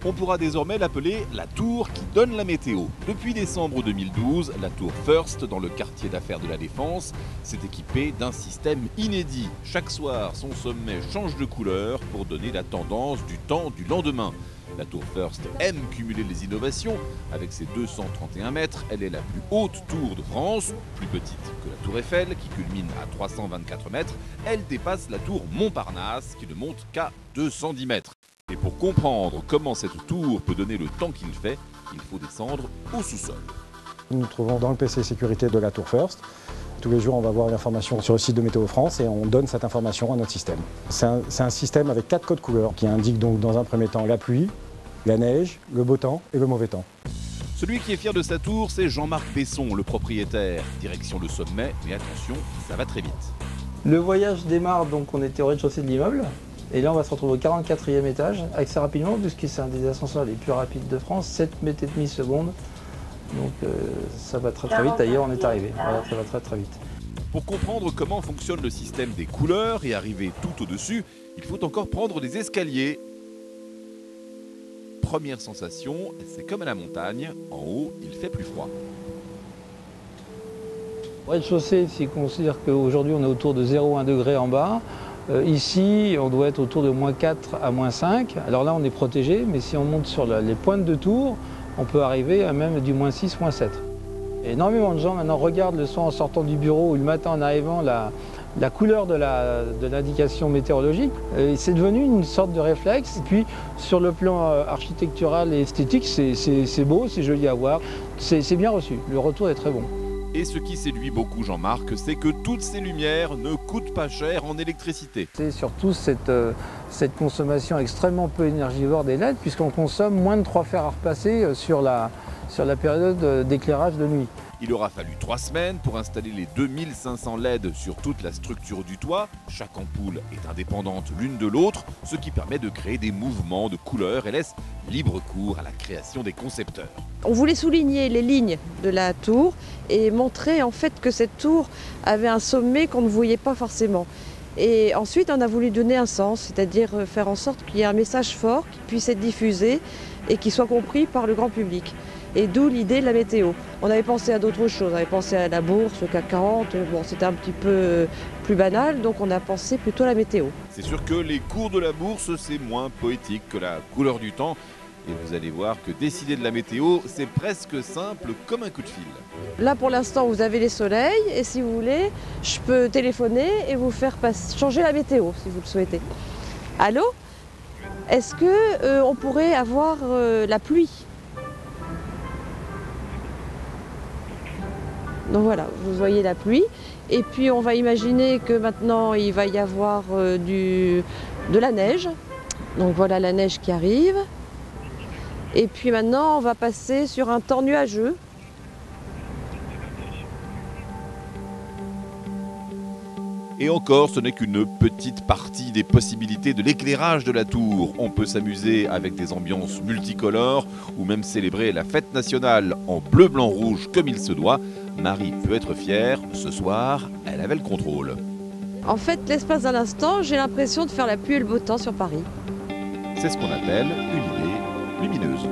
On pourra désormais l'appeler la tour qui donne la météo. Depuis décembre 2012, la tour First, dans le quartier d'affaires de la Défense, s'est équipée d'un système inédit. Chaque soir, son sommet change de couleur pour donner la tendance du temps du lendemain. La tour First aime cumuler les innovations. Avec ses 231 mètres, elle est la plus haute tour de France, plus petite que la tour Eiffel, qui culmine à 324 mètres. Elle dépasse la tour Montparnasse, qui ne monte qu'à 210 mètres. Et pour comprendre comment cette tour peut donner le temps qu'il fait, il faut descendre au sous-sol. Nous nous trouvons dans le PC sécurité de la tour First. Tous les jours, on va voir l'information sur le site de Météo France et on donne cette information à notre système. C'est un système avec 4 codes couleurs qui indiquent donc dans un premier temps la pluie, la neige, le beau temps et le mauvais temps. Celui qui est fier de sa tour, c'est Jean-Marc Besson, le propriétaire. Direction le sommet, mais attention, ça va très vite. Le voyage démarre, donc on était au rez-de-chaussée de l'immeuble. Et là, on va se retrouver au 44e étage, assez rapidement, puisque c'est un des ascenseurs les plus rapides de France, 7 mètres et demi secondes. Donc ça va très vite, d'ailleurs on est arrivé, voilà, ça va très vite. Pour comprendre comment fonctionne le système des couleurs et arriver tout au-dessus, il faut encore prendre des escaliers. Première sensation, c'est comme à la montagne, en haut, il fait plus froid. Au rez-de-chaussée, s'il considère qu'aujourd'hui on est autour de 0,1 degré en bas, ici on doit être autour de -4 à -5. Alors là on est protégé, mais si on monte sur les pointes de tour, on peut arriver à même du -6, -7. Énormément de gens maintenant regardent le soir en sortant du bureau ou le matin en arrivant la couleur de l'indication météorologique. C'est devenu une sorte de réflexe. Et puis sur le plan architectural et esthétique, c'est beau, c'est joli à voir, c'est bien reçu. Le retour est très bon. Et ce qui séduit beaucoup Jean-Marc, c'est que toutes ces lumières ne coûtent pas cher en électricité. C'est surtout cette consommation extrêmement peu énergivore des LED, puisqu'on consomme moins de 3 fers à repasser sur la période d'éclairage de nuit. Il aura fallu 3 semaines pour installer les 2500 LED sur toute la structure du toit. Chaque ampoule est indépendante l'une de l'autre, ce qui permet de créer des mouvements de couleurs et laisse libre cours à la création des concepteurs. On voulait souligner les lignes de la tour et montrer en fait que cette tour avait un sommet qu'on ne voyait pas forcément. Et ensuite, on a voulu donner un sens, c'est-à-dire faire en sorte qu'il y ait un message fort qui puisse être diffusé et qui soit compris par le grand public. Et d'où l'idée de la météo. On avait pensé à d'autres choses, on avait pensé à la bourse, au CAC 40, bon c'était un petit peu plus banal, donc on a pensé plutôt à la météo. C'est sûr que les cours de la bourse, c'est moins poétique que la couleur du temps. Et vous allez voir que décider de la météo, c'est presque simple comme un coup de fil. Là pour l'instant vous avez les soleils et si vous voulez, je peux téléphoner et vous faire changer la météo si vous le souhaitez. Allô? Est-ce que on pourrait avoir la pluie? Donc voilà, vous voyez la pluie. Et puis on va imaginer que maintenant il va y avoir de la neige. Donc voilà la neige qui arrive. Et puis maintenant on va passer sur un temps nuageux. Et encore, ce n'est qu'une petite partie des possibilités de l'éclairage de la tour. On peut s'amuser avec des ambiances multicolores ou même célébrer la fête nationale en bleu, blanc, rouge comme il se doit. Marie peut être fière, ce soir, elle avait le contrôle. En fait, l'espace d'un instant, j'ai l'impression de faire la pluie et le beau temps sur Paris. C'est ce qu'on appelle une idée lumineuse.